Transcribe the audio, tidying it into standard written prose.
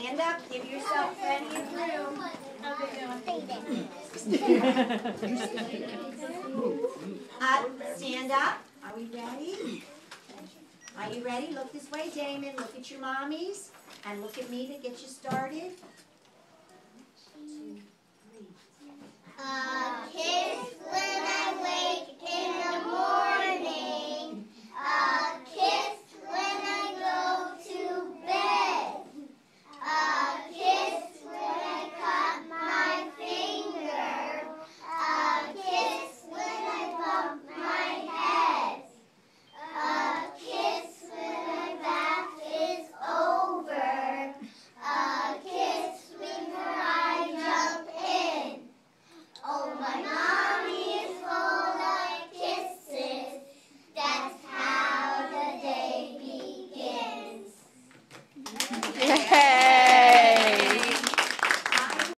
Stand up. Give yourself plenty of room. Stand up. Are we ready? Are you ready? Look this way, Damon. Look at your mommies. And look at me to get you started. 2, 3. A kiss